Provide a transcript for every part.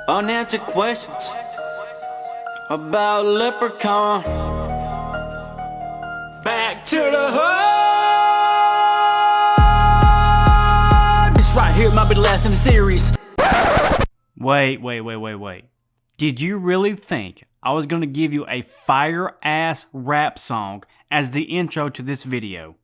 Unanswered questions about Leprechaun. Back to the hood. This right here might be the last in the series. Wait. Did you really think I was gonna give you a fire-ass rap song as the intro to this video?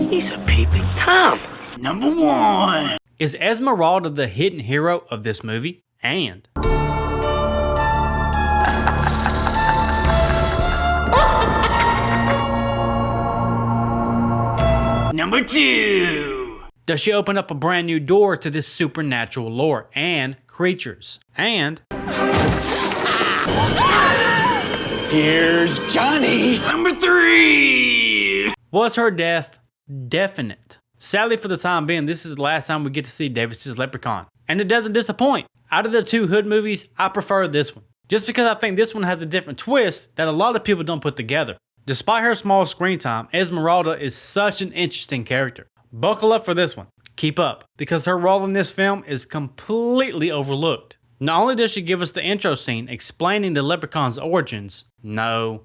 He's a peeping Tom. Number 1. Is Esmeralda the hidden hero of this movie? And Number 2. Does she open up a brand new door to this supernatural lore and creatures? And Here's Johnny. Number 3. Was her death definite? Sadly, for the time being, this is the last time we get to see Davis's Leprechaun. And it doesn't disappoint. Out of the 2 hood movies, I prefer this one. Just because I think this one has a different twist that a lot of people don't put together. Despite her small screen time, Esmeralda is such an interesting character. Buckle up for this one. Keep up, because her role in this film is completely overlooked. Not only does she give us the intro scene explaining the Leprechaun's origins, no,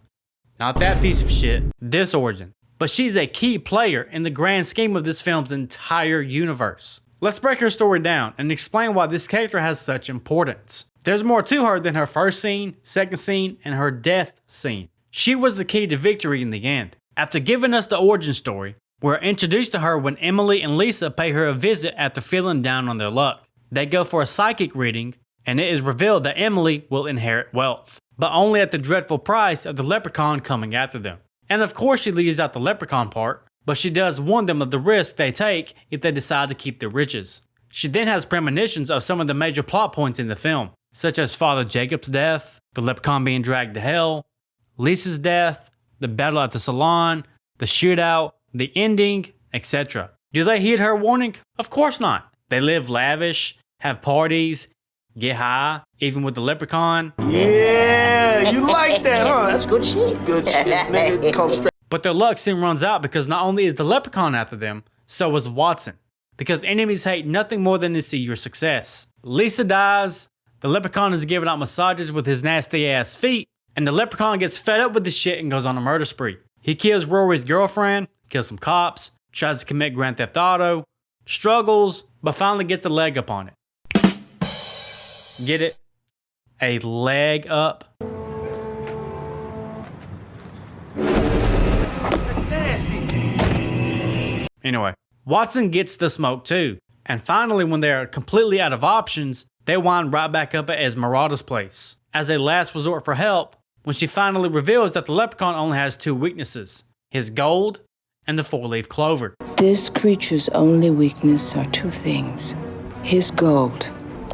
not that piece of shit, this origin, but she's a key player in the grand scheme of this film's entire universe. Let's break her story down and explain why this character has such importance. There's more to her than her first scene, second scene, and her death scene. She was the key to victory in the end. After giving us the origin story, we're introduced to her when Emily and Lisa pay her a visit after feeling down on their luck. They go for a psychic reading, and it is revealed that Emily will inherit wealth, but only at the dreadful price of the leprechaun coming after them. And of course she leaves out the leprechaun part, but she does warn them of the risk they take if they decide to keep their riches. She then has premonitions of some of the major plot points in the film, such as Father Jacob's death, the leprechaun being dragged to hell, Lisa's death, the battle at the salon, the shootout, the ending, etc. Do they heed her warning? Of course not. They live lavish, have parties, get high, even with the leprechaun. Yeah, you like that, huh? That's good shit. Good shit, nigga. Come straight. But their luck soon runs out because not only is the leprechaun after them, so is Watson. Because enemies hate nothing more than to see your success. Lisa dies, the leprechaun is giving out massages with his nasty ass feet, and the leprechaun gets fed up with the shit and goes on a murder spree. He kills Rory's girlfriend, kills some cops, tries to commit Grand Theft Auto, struggles, but finally gets a leg up on it. Get it? A leg up? That's nasty. Anyway, Watson gets the smoke too. And finally, when they're completely out of options, they wind right back up at Esmeralda's place. As a last resort for help, when she finally reveals that the leprechaun only has 2 weaknesses, his gold and the 4-leaf clover. This creature's only weakness are 2 things. His gold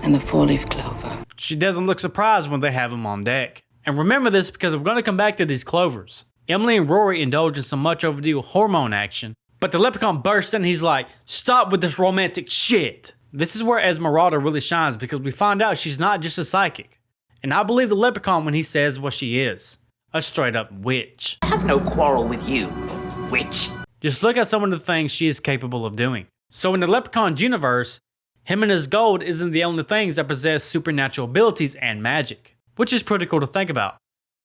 and the 4-leaf clover. She doesn't look surprised when they have him on deck. And remember this because we're going to come back to these clovers. Emily and Rory indulge in some much overdue hormone action, but the leprechaun bursts in and he's like, "Stop with this romantic shit." This is where Esmeralda really shines because we find out she's not just a psychic. And I believe the leprechaun when he says what she is. A straight up witch. I have no quarrel with you, witch. Just look at some of the things she is capable of doing. So in the leprechaun's universe, him and his gold isn't the only things that possess supernatural abilities and magic, which is pretty cool to think about.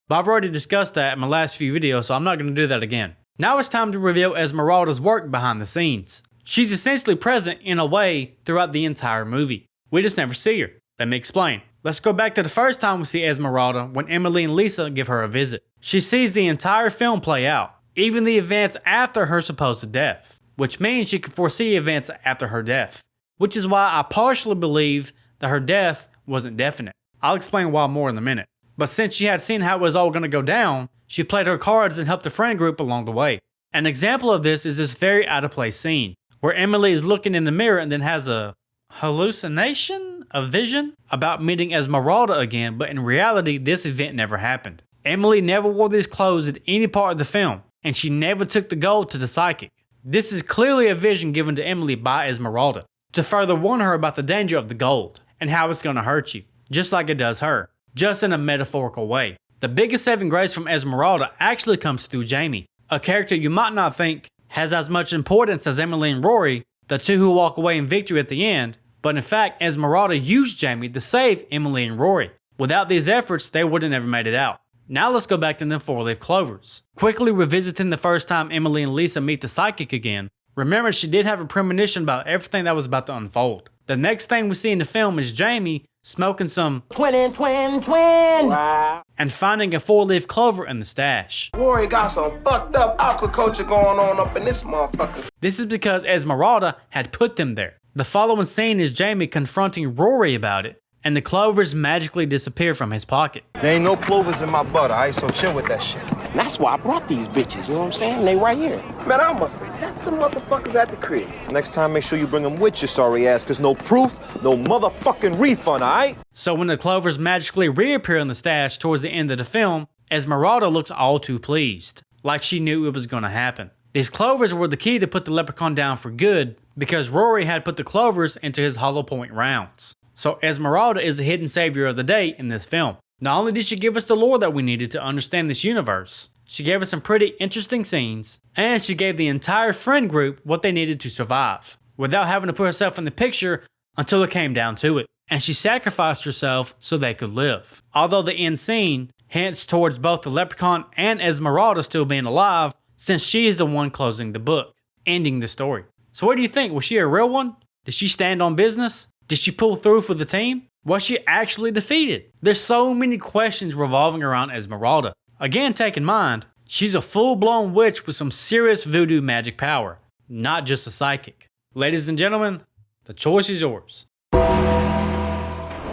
But I've already discussed that in my last few videos, so I'm not going to do that again. Now it's time to reveal Esmeralda's work behind the scenes. She's essentially present in a way throughout the entire movie. We just never see her. Let me explain. Let's go back to the first time we see Esmeralda when Emily and Lisa give her a visit. She sees the entire film play out, even the events after her supposed death, which means she could foresee events after her death, which is why I partially believe that her death wasn't definite. I'll explain why more in a minute. But since she had seen how it was all going to go down, she played her cards and helped the friend group along the way. An example of this is this very out of place scene, where Emily is looking in the mirror and then has a hallucination? A vision? About meeting Esmeralda again, but in reality, this event never happened. Emily never wore these clothes at any part of the film, and she never took the gold to the psychic. This is clearly a vision given to Emily by Esmeralda, to further warn her about the danger of the gold, and how it's going to hurt you, just like it does her, just in a metaphorical way. The The biggest saving grace from Esmeralda actually comes through Jamie, a character you might not think has as much importance as Emily and Rory, the two who walk away in victory at the end, but in fact Esmeralda used Jamie to save Emily and Rory. Without these efforts, they would have never made it out. Now let's go back to the four-leaf clovers. Quickly revisiting the first time Emily and Lisa meet the psychic again, remember she did have a premonition about everything that was about to unfold. The next thing we see in the film is Jamie smoking some Twin Wow. and finding a four-leaf clover in the stash. Warwick got some fucked up aquaculture going on up in this motherfucker. This is because Esmeralda had put them there. The following scene is Jamie confronting Rory about it, and the clovers magically disappear from his pocket. There ain't no clovers in my butt, alright? So chill with that shit. And that's why I brought these bitches, you know what I'm saying? They right here. Man, I must protect the motherfuckers at the crib. Next time, make sure you bring them with your sorry ass, cause no proof, no motherfucking refund, alright? So when the clovers magically reappear in the stash towards the end of the film, Esmeralda looks all too pleased, like she knew it was gonna happen. These clovers were the key to put the leprechaun down for good, because Rory had put the clovers into his hollow point rounds. So Esmeralda is the hidden savior of the day in this film. Not only did she give us the lore that we needed to understand this universe, she gave us some pretty interesting scenes, and she gave the entire friend group what they needed to survive, without having to put herself in the picture until it came down to it. And she sacrificed herself so they could live. Although the end scene hints towards both the leprechaun and Esmeralda still being alive, since she is the one closing the book, ending the story. So what do you think? Was she a real one? Did she stand on business? Did she pull through for the team? Was she actually defeated? There's so many questions revolving around Esmeralda. Again, take in mind, she's a full-blown witch with some serious voodoo magic power, not just a psychic. Ladies and gentlemen, the choice is yours.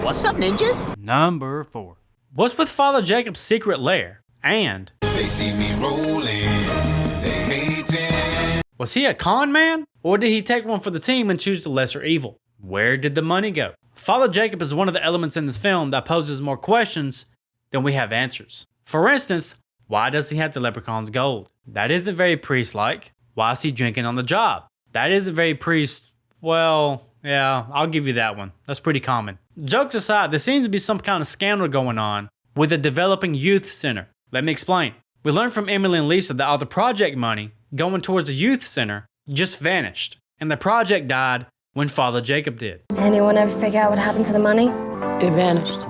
What's up, ninjas? Number 4. What's with Father Jacob's secret lair? And They see me rolling, they hating. was he a con man? Or did he take one for the team and choose the lesser evil? Where did the money go? Father Jacob is one of the elements in this film that poses more questions than we have answers. For instance, why does he have the leprechaun's gold? That isn't very priest-like. Why is he drinking on the job? That isn't very well, yeah, I'll give you that one. That's pretty common. Jokes aside, there seems to be some kind of scandal going on with a developing youth center. Let me explain. We learned from Emily and Lisa that all the project money going towards the youth center just vanished, and the project died when Father Jacob did. Anyone ever figure out what happened to the money? It vanished.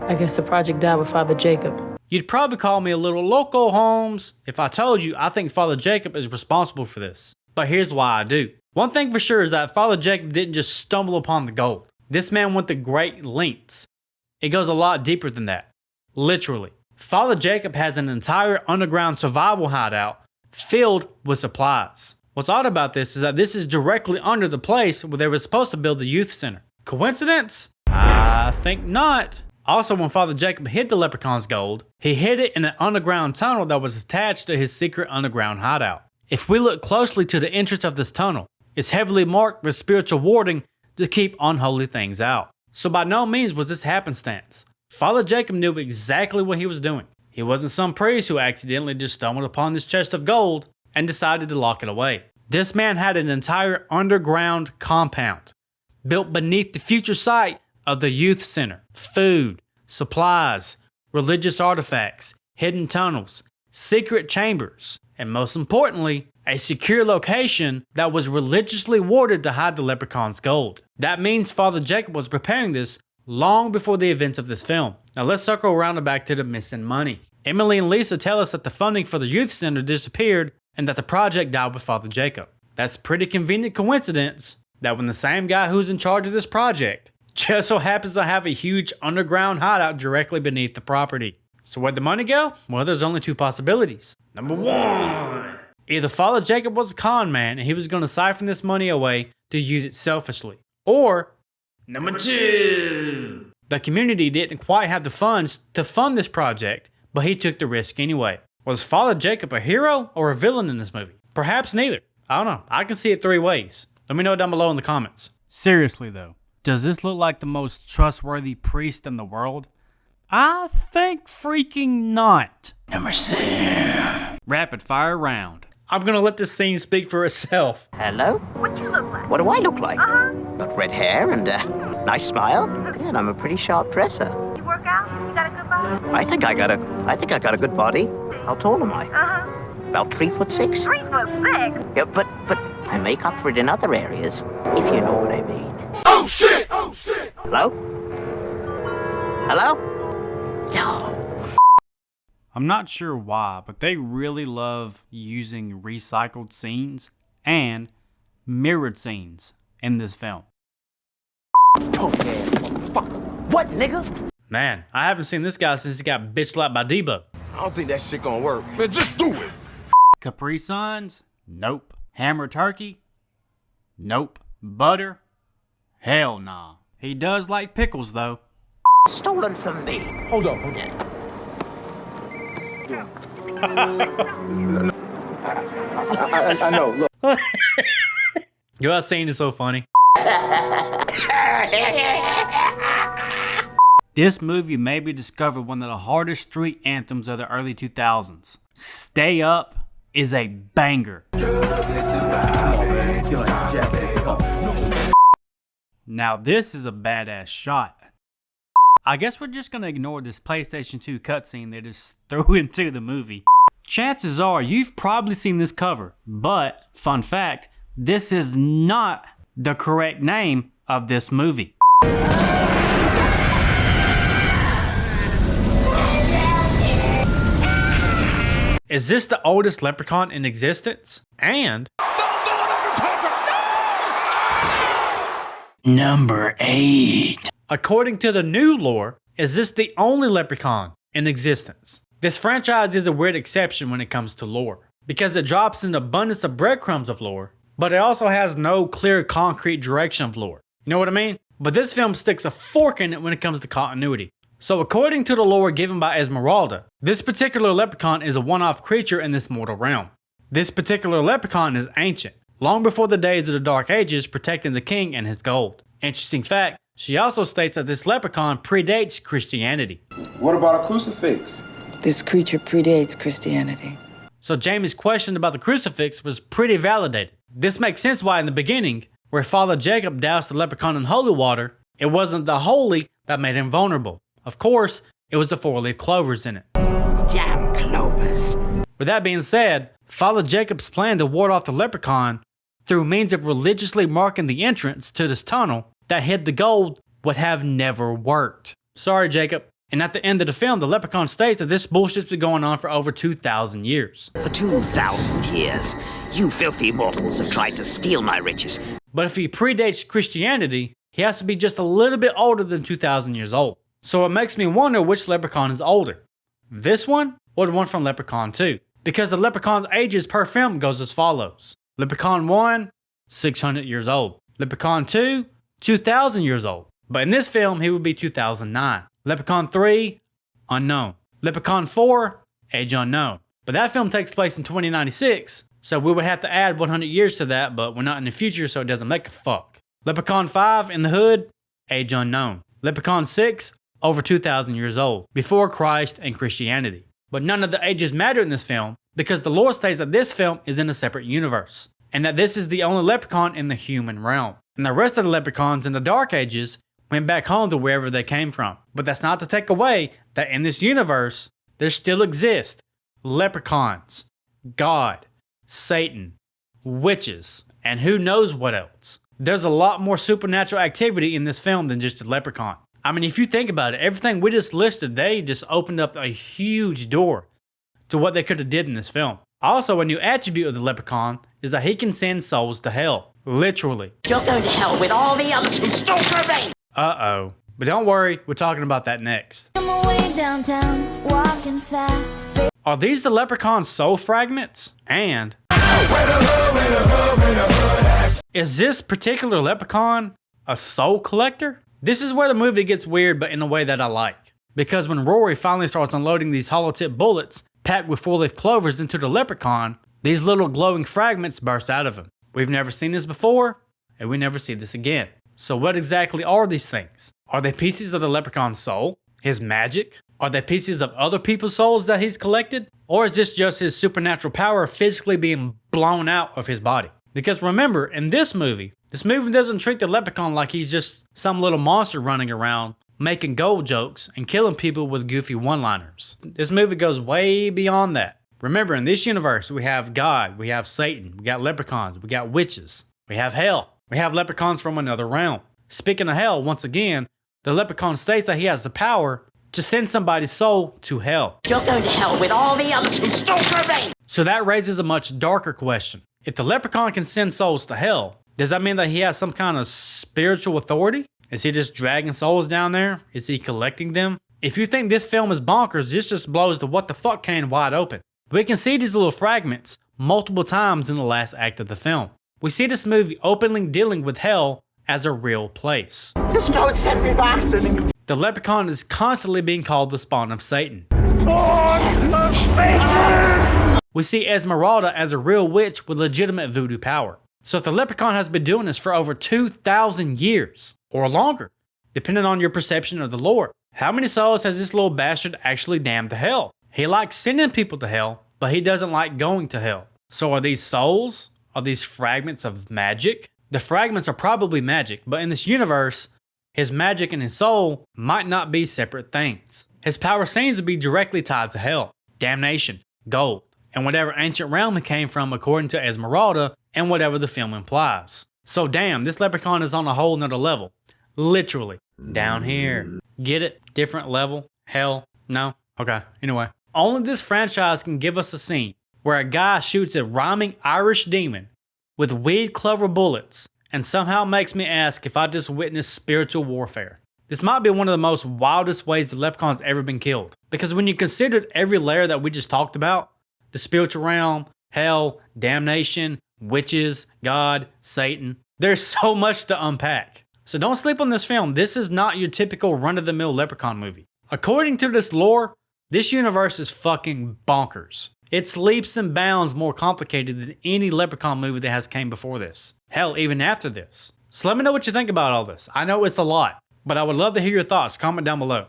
I guess the project died with Father Jacob. You'd probably call me a little loco, Holmes, if I told you I think Father Jacob is responsible for this. But here's why I do. One thing for sure is that Father Jacob didn't just stumble upon the gold. This man went to great lengths. It goes a lot deeper than that. Literally. Father Jacob has an entire underground survival hideout filled with supplies. What's odd about this is that this is directly under the place where they were supposed to build the youth center. Coincidence? I think not. Also, when Father Jacob hid the leprechaun's gold, he hid it in an underground tunnel that was attached to his secret underground hideout. If we look closely to the entrance of this tunnel, it's heavily marked with spiritual warding to keep unholy things out. So by no means was this happenstance. Father Jacob knew exactly what he was doing. He wasn't some priest who accidentally just stumbled upon this chest of gold and decided to lock it away. This man had an entire underground compound built beneath the future site of the youth center. Food, supplies, religious artifacts, hidden tunnels, secret chambers, and most importantly, a secure location that was religiously warded to hide the leprechaun's gold. That means Father Jacob was preparing this long before the events of this film. Now let's circle around and back to the missing money. Emily and Lisa tell us that the funding for the youth center disappeared and that the project died with Father Jacob. That's pretty convenient coincidence that when the same guy who's in charge of this project just so happens to have a huge underground hideout directly beneath the property. So where'd the money go? Well, there's only two possibilities. Number 1. Either Father Jacob was a con man and he was going to siphon this money away to use it selfishly. Or, number 2. The community didn't quite have the funds to fund this project, but he took the risk anyway. Was Father Jacob a hero or a villain in this movie? Perhaps neither. I don't know. I can see it 3 ways. Let me know down below in the comments. Seriously though, does this look like the most trustworthy priest in the world? I think freaking not. Number 6. Rapid fire round. I'm gonna let this scene speak for itself. Hello? What you look like? What do I look like? Uh-huh. Got red hair and a nice smile. Yeah, and I'm a pretty sharp dresser. You work out? You got got a good body? I think I got a good body. How tall am I? About 3'6". 3'6". Yeah, but I make up for it in other areas, if you know what I mean. Oh shit! Oh shit! Hello? Hello? No. I'm not sure why, but they really love using recycled scenes and mirrored scenes in this film. Punk ass motherfucker. What, nigga? Man, I haven't seen this guy since he got bitch slapped by Debo. I don't think that shit gonna work. Man, just do it. Capri Suns? Nope. Hammer turkey? Nope. Butter? Hell nah. He does like pickles though. Stolen from me. Hold up. I know, look. Yo, that scene is so funny. This movie made me discover one of the hardest street anthems of the early 2000s. Stay Up is a banger. Now this is a badass shot. I guess we're just gonna ignore this PlayStation 2 cutscene they just threw into the movie. Chances are you've probably seen this cover, but fun fact, this is not the correct name of this movie. Is this the oldest leprechaun in existence? And number 8. According to the new lore, is this the only leprechaun in existence? This franchise is a weird exception when it comes to lore, because it drops an abundance of breadcrumbs of lore, but it also has no clear concrete direction of lore. You know what I mean? But this film sticks a fork in it when it comes to continuity. So according to the lore given by Esmeralda, this particular leprechaun is a one-off creature in this mortal realm. This particular leprechaun is ancient, long before the days of the Dark Ages, protecting the king and his gold. Interesting fact, she also states that this leprechaun predates Christianity. What about a crucifix? This creature predates Christianity. So Jamie's question about the crucifix was pretty validated. This makes sense why in the beginning, where Father Jacob doused the leprechaun in holy water, it wasn't the holy that made him vulnerable. Of course, it was the 4-leaf clovers in it. Damn clovers. With that being said, Father Jacob's plan to ward off the leprechaun through means of religiously marking the entrance to this tunnel that hid the gold would have never worked. Sorry, Jacob. And at the end of the film, the leprechaun states that this bullshit's been going on for over 2,000 years. For 2,000 years, you filthy mortals have tried to steal my riches. But if he predates Christianity, he has to be just a little bit older than 2,000 years old. So it makes me wonder which leprechaun is older. This one or the one from Leprechaun 2? Because the leprechaun's ages per film goes as follows. Leprechaun 1, 600 years old. Leprechaun 2, 2,000 years old. But in this film, he would be 2009. Leprechaun 3, unknown. Leprechaun 4, age unknown. But that film takes place in 2096, so we would have to add 100 years to that, but we're not in the future, so it doesn't make a fuck. Leprechaun 5, in the hood, age unknown. Leprechaun 6, over 2,000 years old, before Christ and Christianity. But none of the ages matter in this film, because the lore states that this film is in a separate universe, and that this is the only leprechaun in the human realm. And the rest of the leprechauns in the Dark Ages went back home to wherever they came from. But that's not to take away that in this universe, there still exist leprechauns, God, Satan, witches, and who knows what else. There's a lot more supernatural activity in this film than just a leprechaun. I mean, if you think about it, everything we just listed, they just opened up a huge door to what they could have did in this film. Also, a new attribute of the leprechaun is that he can send souls to hell. Literally. You're going to hell with all the others who stole from me! Uh-oh. But don't worry, we're talking about that next. Downtown, walking fast. Are these the leprechaun's soul fragments? And is this particular leprechaun a soul collector? This is where the movie gets weird, but in a way that I like. Because when Rory finally starts unloading these hollow tip bullets packed with 4-leaf clovers into the leprechaun, these little glowing fragments burst out of him. We've never seen this before, and we never see this again. So what exactly are these things? Are they pieces of the leprechaun's soul? His magic? Are they pieces of other people's souls that he's collected? Or is this just his supernatural power physically being blown out of his body? Because remember, in this movie doesn't treat the leprechaun like he's just some little monster running around making gold jokes, and killing people with goofy one-liners. This movie goes way beyond that. Remember, in this universe, we have God, we have Satan, we got leprechauns, we got witches, we have hell, we have leprechauns from another realm. Speaking of hell, once again, the leprechaun states that he has the power to send somebody's soul to hell. You're going to hell with all the others who stole from me! So that raises a much darker question. If the leprechaun can send souls to hell, does that mean that he has some kind of spiritual authority? Is he just dragging souls down there? Is he collecting them? If you think this film is bonkers, this just blows the what the fuck can wide open. We can see these little fragments multiple times in the last act of the film. We see this movie openly dealing with hell as a real place. Just don't send me back to them. The leprechaun is constantly being called the spawn of Satan. We see Esmeralda as a real witch with legitimate voodoo power. So if the leprechaun has been doing this for over 2,000 years, or longer, depending on your perception of the lore, how many souls has this little bastard actually damned to hell? He likes sending people to hell, but he doesn't like going to hell. So are these souls? Are these fragments of magic? The fragments are probably magic, but in this universe, his magic and his soul might not be separate things. His power seems to be directly tied to hell, damnation, gold, and whatever ancient realm he came from according to Esmeralda and whatever the film implies. So damn, this leprechaun is on a whole nother level. Literally. Down here. Get it? Different level? Hell? No? Okay, anyway. Only this franchise can give us a scene where a guy shoots a rhyming Irish demon with weed clover bullets and somehow makes me ask if I just witnessed spiritual warfare. This might be one of the most wildest ways the leprechaun's ever been killed. Because when you considered every layer that we just talked about, the spiritual realm, hell, damnation, witches, God, Satan, there's so much to unpack. So don't sleep on this film. This is not your typical run-of-the-mill leprechaun movie. According to this lore, this universe is fucking bonkers. It's leaps and bounds more complicated than any leprechaun movie that has came before this. Hell, even after this. So let me know what you think about all this. I know it's a lot, but I would love to hear your thoughts. Comment down below.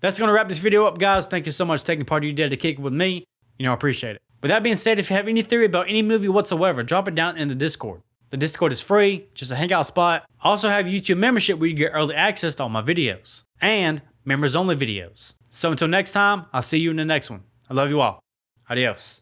That's going to wrap this video up, guys. Thank you so much for taking part of your day to kick it with me. You know, I appreciate it. With that being said, if you have any theory about any movie whatsoever, drop it down in the Discord. The Discord is free, just a hangout spot. I also have YouTube membership where you get early access to all my videos. And members only videos. So until next time, I'll see you in the next one. I love you all. Adios.